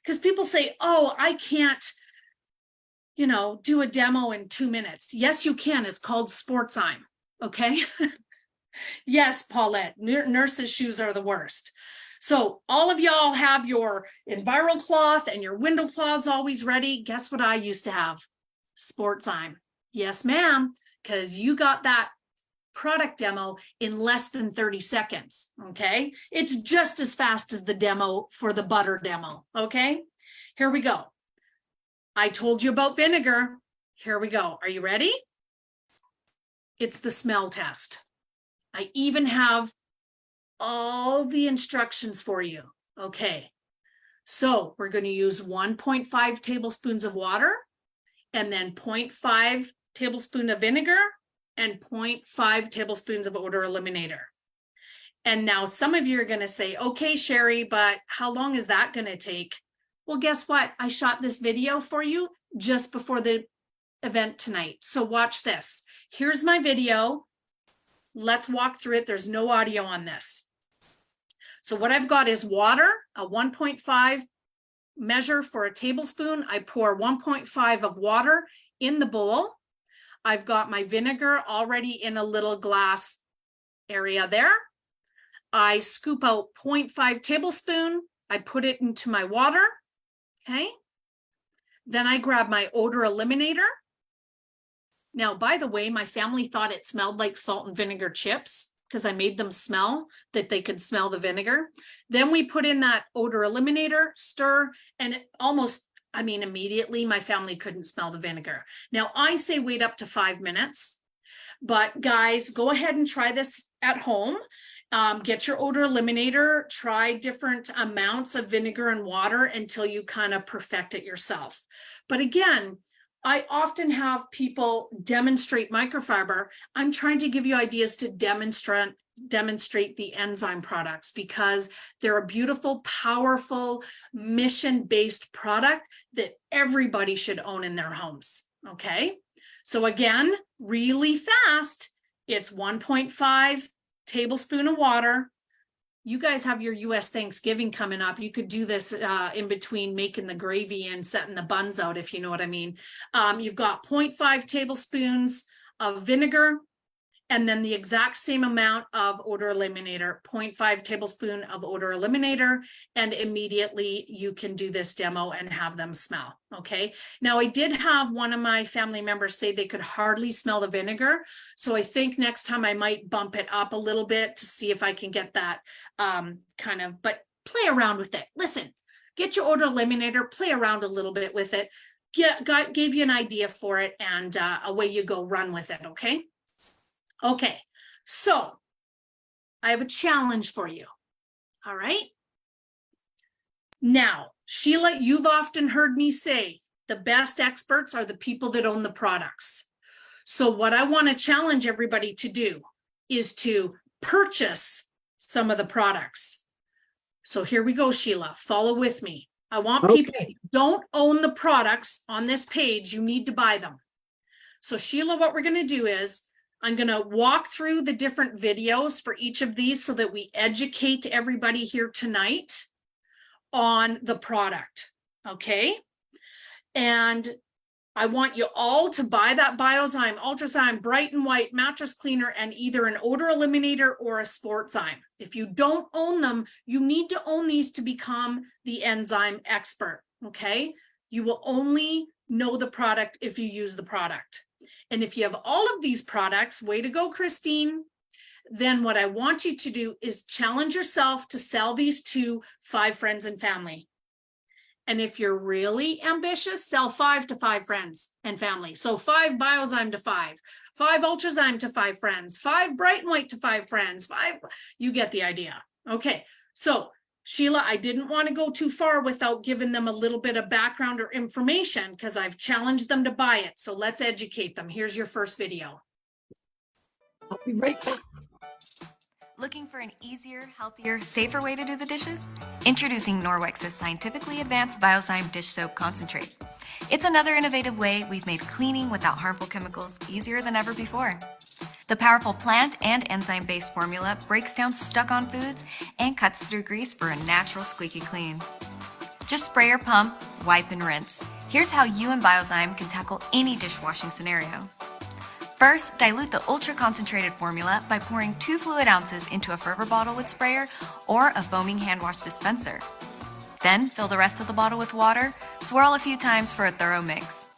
Because people say, oh, I can't, do a demo in 2 minutes. Yes, you can. It's called Sportzyme. Okay. Yes, Paulette, nurses' shoes are the worst. So all of y'all have your Enviro cloth and your window cloths always ready. Guess what I used to have? Sportzyme. Yes, ma'am. Because you got that product demo in less than 30 seconds, okay? It's just as fast as the demo for the butter demo, okay? Here we go. I told you about vinegar. Here we go. Are you ready? It's the smell test. I even have all the instructions for you, okay? So we're going to use 1.5 tablespoons of water and then 0.5 tablespoon of vinegar and 0.5 tablespoons of odor eliminator. And now some of you are going to say, okay, Sherry, but how long is that going to take? Well, guess what? I shot this video for you just before the event tonight. So watch this. Here's my video. Let's walk through it. There's no audio on this. So what I've got is water, a 1.5 measure for a tablespoon. I pour 1.5 of water in the bowl. I've got my vinegar already in a little glass area there. I scoop out 0.5 tablespoon. I put it into my water, okay? Then I grab my odor eliminator. Now, by the way, my family thought it smelled like salt and vinegar chips because I made them smell that they could smell the vinegar. Then we put in that odor eliminator, stir, and it almost, immediately my family couldn't smell the vinegar. Now I say wait up to 5 minutes, but guys, go ahead and try this at home. Get your odor eliminator, try different amounts of vinegar and water until you kind of perfect it yourself. But again, I often have people demonstrate microfiber. I'm trying to give you ideas to demonstrate the enzyme products because they're a beautiful, powerful, mission-based product that everybody should own in their homes, okay? So again, really fast, it's 1.5 tablespoon of water. You guys have your US Thanksgiving coming up. You could do this in between making the gravy and setting the buns out, if you know what I mean. You've got 0.5 tablespoons of vinegar, and then the exact same amount of odor eliminator, 0.5 tablespoon of odor eliminator, and immediately you can do this demo and have them smell, okay? Now, I did have one of my family members say they could hardly smell the vinegar, so I think next time I might bump it up a little bit to see if I can get that but play around with it. Listen, get your odor eliminator, play around a little bit with it, gave you an idea for it, and away you go, run with it, okay? Okay, so I have a challenge for you. All right. Now, Sheila, you've often heard me say the best experts are the people that own the products. So what I want to challenge everybody to do is to purchase some of the products. So here we go, Sheila, follow with me. I want people, if you don't own the products on this page, you need to buy them. So Sheila, what we're going to do is I'm going to walk through the different videos for each of these so that we educate everybody here tonight on the product, okay? And I want you all to buy that Biozyme, Ultrazyme, Bright and White mattress cleaner, and either an odor eliminator or a Sportzyme. If you don't own them, you need to own these to become the enzyme expert, okay? You will only know the product if you use the product. And if you have all of these products, way to go, Christine, then what I want you to do is challenge yourself to sell these to 5 friends and family. And if you're really ambitious, sell 5 to 5 friends and family. So 5 Biozyme to 5, 5 Ultrazyme to 5 friends, 5 Bright and White to 5 friends, 5, you get the idea. Okay, so Sheila, I didn't want to go too far without giving them a little bit of background or information because I've challenged them to buy it. So let's educate them. Here's your first video. I'll be right back. Looking for an easier, healthier, safer way to do the dishes? Introducing Norwex's scientifically advanced Biozyme Dish Soap Concentrate. It's another innovative way we've made cleaning without harmful chemicals easier than ever before. The powerful plant and enzyme-based formula breaks down stuck-on foods and cuts through grease for a natural squeaky clean. Just spray or pump, wipe and rinse. Here's how you and Biozyme can tackle any dishwashing scenario. First, dilute the ultra-concentrated formula by pouring 2 fluid ounces into a Fervor bottle with sprayer or a foaming hand wash dispenser. Then, fill the rest of the bottle with water, swirl a few times for a thorough mix.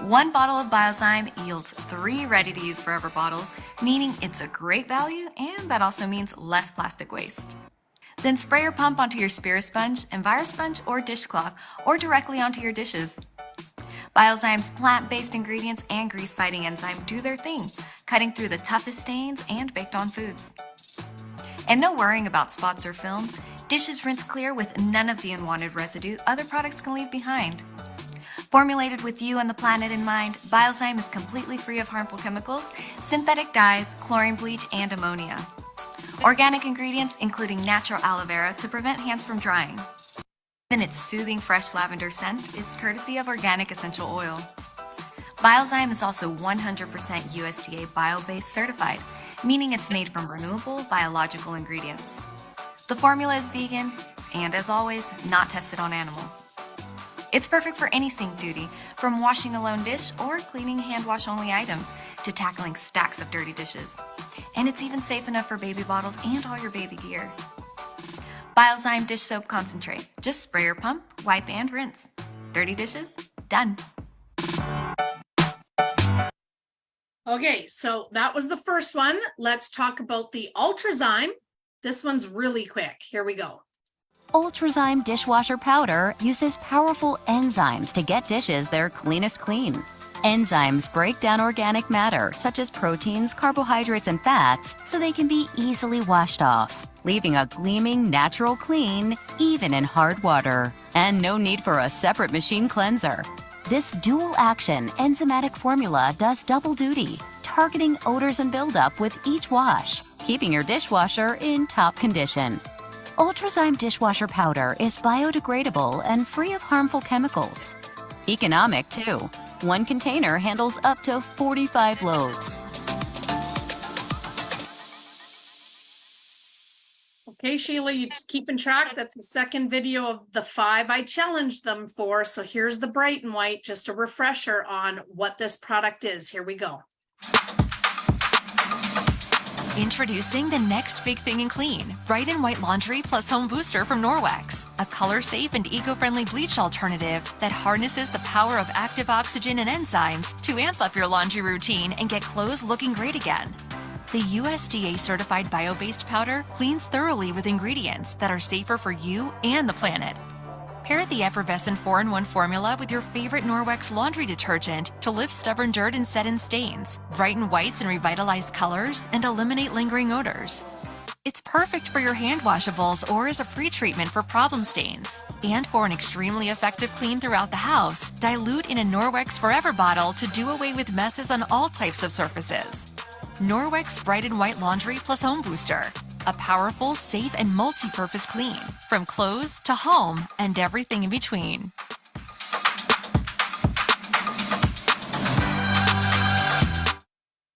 1 bottle of Biozyme yields 3 ready-to-use Forever bottles, meaning it's a great value, and that also means less plastic waste. Then spray or pump onto your Spirit Sponge, Envirosponge, or dishcloth, or directly onto your dishes. Biozyme's plant-based ingredients and grease-fighting enzyme do their thing, cutting through the toughest stains and baked-on foods. And no worrying about spots or film, dishes rinse clear with none of the unwanted residue other products can leave behind. Formulated with you and the planet in mind, Biozyme is completely free of harmful chemicals, synthetic dyes, chlorine bleach, and ammonia. Organic ingredients including natural aloe vera to prevent hands from drying. Even its soothing fresh lavender scent is courtesy of organic essential oil. Biozyme is also 100% USDA bio-based certified, meaning it's made from renewable biological ingredients. The formula is vegan and, as always, not tested on animals. It's perfect for any sink duty, from washing a lone dish or cleaning hand wash only items to tackling stacks of dirty dishes. And it's even safe enough for baby bottles and all your baby gear. Biozyme Dish Soap Concentrate. Just spray or pump, wipe and rinse. Dirty dishes, done. Okay, so that was the first one. Let's talk about the Ultrazyme. This one's really quick. Here we go. Ultrazyme dishwasher powder uses powerful enzymes to get dishes their cleanest clean. Enzymes break down organic matter, such as proteins, carbohydrates, and fats, so they can be easily washed off, leaving a gleaming, natural clean, even in hard water. And no need for a separate machine cleanser. This dual-action enzymatic formula does double duty, targeting odors and buildup with each wash, keeping your dishwasher in top condition. Ultrazyme dishwasher powder is biodegradable and free of harmful chemicals. Economic, too. 1 container handles up to 45 loads. Okay, Sheila, you keeping track? That's the second video of the 5 I challenged them for. So here's the Bright and White, just a refresher on what this product is. Here we go. Introducing the next big thing in clean, Bright and White Laundry Plus Home Booster from Norwex, a color-safe and eco-friendly bleach alternative that harnesses the power of active oxygen and enzymes to amp up your laundry routine and get clothes looking great again. The USDA-certified bio-based powder cleans thoroughly with ingredients that are safer for you and the planet. Pair the effervescent 4-in-1 formula with your favorite Norwex laundry detergent to lift stubborn dirt and set-in stains, brighten whites and revitalize colors, and eliminate lingering odors. It's perfect for your hand washables or as a pre-treatment for problem stains. And for an extremely effective clean throughout the house, dilute in a Norwex Forever bottle to do away with messes on all types of surfaces. Norwex Bright and White Laundry Plus Home Booster. A powerful, safe, and multi-purpose clean, from clothes to home and everything in between.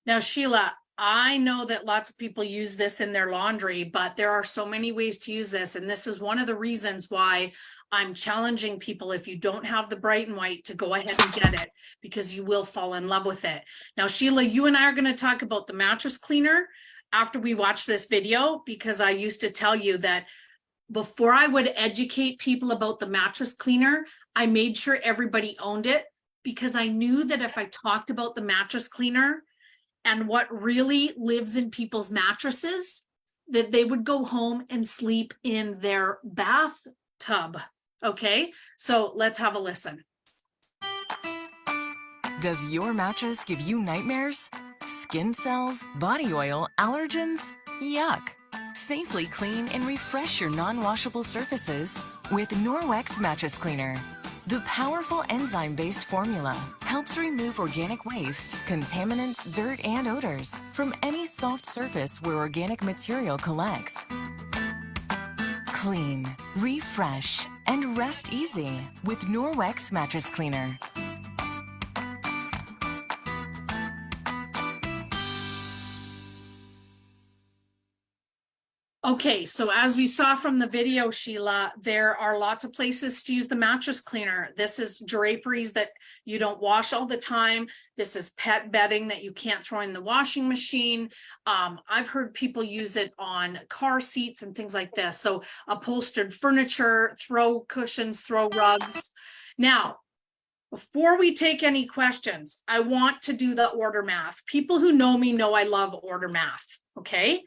Now, Sheila, I know that lots of people use this in their laundry, but there are so many ways to use this. And this is one of the reasons why I'm challenging people, if you don't have the Bright and White, to go ahead and get it, because you will fall in love with it. Now, Sheila, you and I are going to talk about the mattress cleaner after we watch this video, because I used to tell you that before I would educate people about the mattress cleaner, I made sure everybody owned it, because I knew that if I talked about the mattress cleaner and what really lives in people's mattresses, that they would go home and sleep in their bathtub. Okay, so let's have a listen. Does your mattress give you nightmares? Skin cells, body oil, allergens? Yuck. Safely clean and refresh your non-washable surfaces with Norwex Mattress Cleaner. The powerful enzyme-based formula helps remove organic waste, contaminants, dirt, and odors from any soft surface where organic material collects. Clean, refresh, and rest easy with Norwex Mattress Cleaner. Okay, so as we saw from the video, Sheila, there are lots of places to use the mattress cleaner. This is draperies that you don't wash all the time. This is pet bedding that you can't throw in the washing machine. I've heard people use it on car seats and things like this. So upholstered furniture, throw cushions, throw rugs. Now, before we take any questions, I want to do the order math. People who know me know I love order math, okay?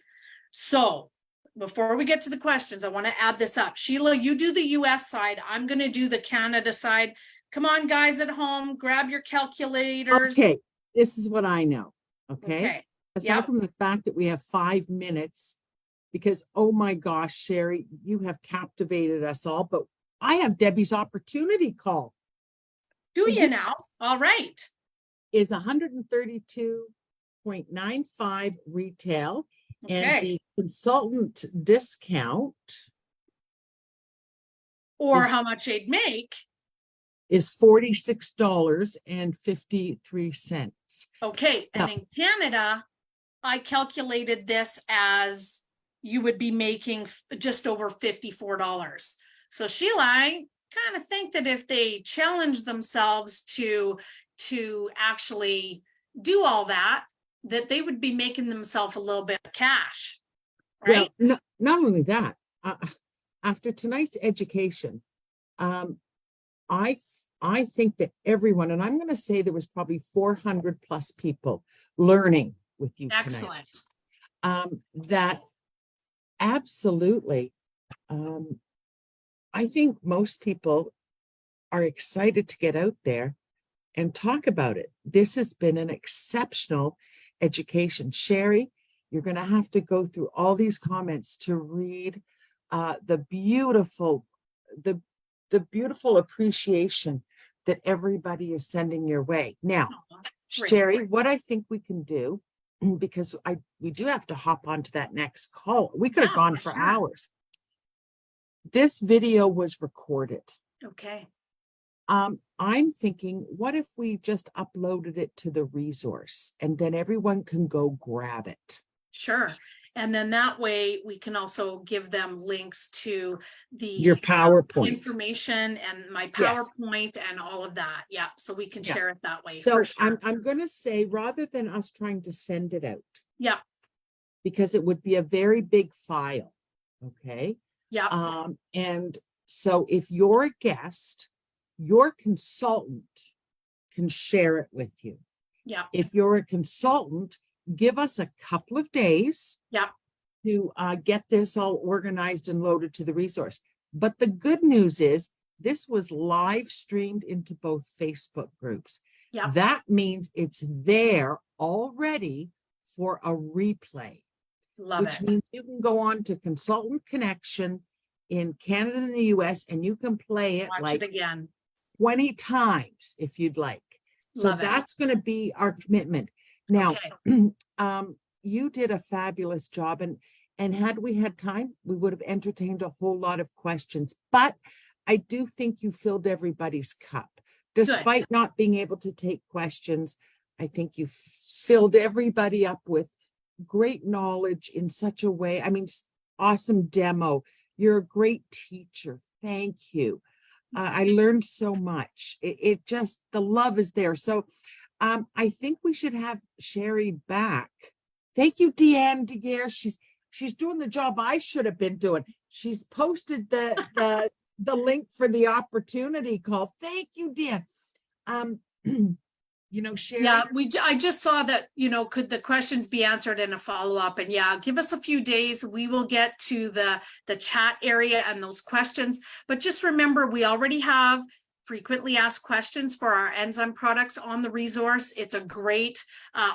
So before we get to the questions, I want to add this up. Sheila, you do the US side. I'm going to do the Canada side. Come on, guys at home, grab your calculators. Okay, this is what I know. Okay. Okay. Aside Yep. from the fact that we have 5 minutes, because oh my gosh, Sherry, you have captivated us all. But I have Debbie's opportunity call. Do The you now? All right. Is 132.95 retail, and Okay. the consultant discount Or is- how much they'd make. is $46.53. Okay. And in Canada, I calculated this as you would be making just over $54. So Sheila, I kind of think that if they challenge themselves to actually do all that, that they would be making themselves a little bit of cash, right? Well, not only that, after tonight's education, I think that everyone, and I'm going to say there was probably 400 plus people learning with you Excellent. tonight. That absolutely, I think most people are excited to get out there and talk about it. This has been an exceptional education. Sherry, you're going to have to go through all these comments to read the beautiful appreciation that everybody is sending your way. Now, Great. Sherry, what I think we can do, because we do have to hop onto that next call. We could have Yeah, gone for for sure. hours. This video was recorded. Okay. I'm thinking, what if we just uploaded it to the resource and then everyone can go grab it? Sure. And then that way we can also give them links to the Your PowerPoint. information and my Yes. PowerPoint and all of that. Yeah. So we can Yeah. share it that way. So for sure. I'm going to say, rather than us trying to send it out, Yeah. because it would be a very big file. Okay. Yeah. And so if you're a guest, your consultant can share it with you. Yeah. If you're a consultant, give us a couple of days Yeah. to get this all organized and loaded to the resource. But the good news is this was live streamed into both Facebook groups. Yeah. That means it's there already for a replay, Love which it. means you can go on to Consultant Connection in Canada and the US, and you can play it Watch like it again. 20 times if you'd like. So Love it. that's going to be our commitment. Now, Okay. you did a fabulous job, and had we had time, we would have entertained a whole lot of questions. But I do think you filled everybody's cup. Despite not being able to take questions, I think you filled everybody up with great knowledge in such a way. I mean, awesome demo. You're a great teacher. Thank you. I learned so much. It just, the love is there. So I think we should have Sherry back. Thank you, Deanne DeGuerre. She's doing the job I should have been doing. She's posted the link for the opportunity call. Thank you, Deanne. Sherry? Yeah, I just saw that, could the questions be answered in a follow-up? And yeah, give us a few days. We will get to the chat area and those questions. But just remember, we already have frequently asked questions for our enzyme products on the resource. It's a great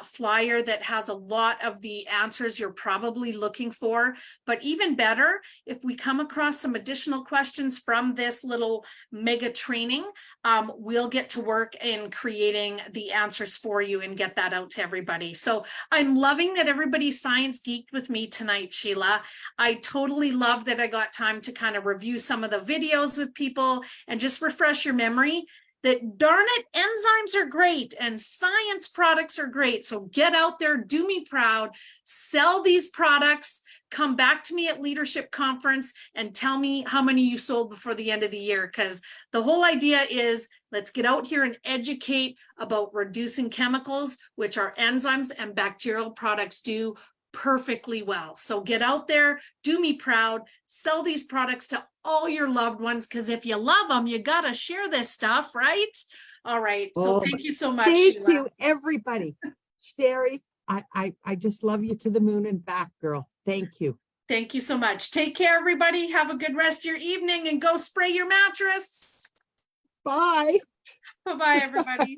flyer that has a lot of the answers you're probably looking for. But even better, if we come across some additional questions from this little mega training, we'll get to work in creating the answers for you and get that out to everybody. So I'm loving that everybody science geeked with me tonight, Sheila. I totally love that I got time to kind of review some of the videos with people and just refresh your memory that, darn it, enzymes are great and science products are great. So get out there, do me proud, sell these products, come back to me at Leadership Conference and tell me how many you sold before the end of the year. Because the whole idea is, let's get out here and educate about reducing chemicals, which our enzymes and bacterial products do perfectly well. So get out there, do me proud, sell these products to all your loved ones, because if you love them, you got to share this stuff, right? All right. So thank you so much. Thank Sheila. you, everybody. Sherry, I just love you to the moon and back, girl. Thank you. Thank you so much. Take care, everybody. Have a good rest of your evening and go spray your mattress. Bye. Bye-bye, everybody.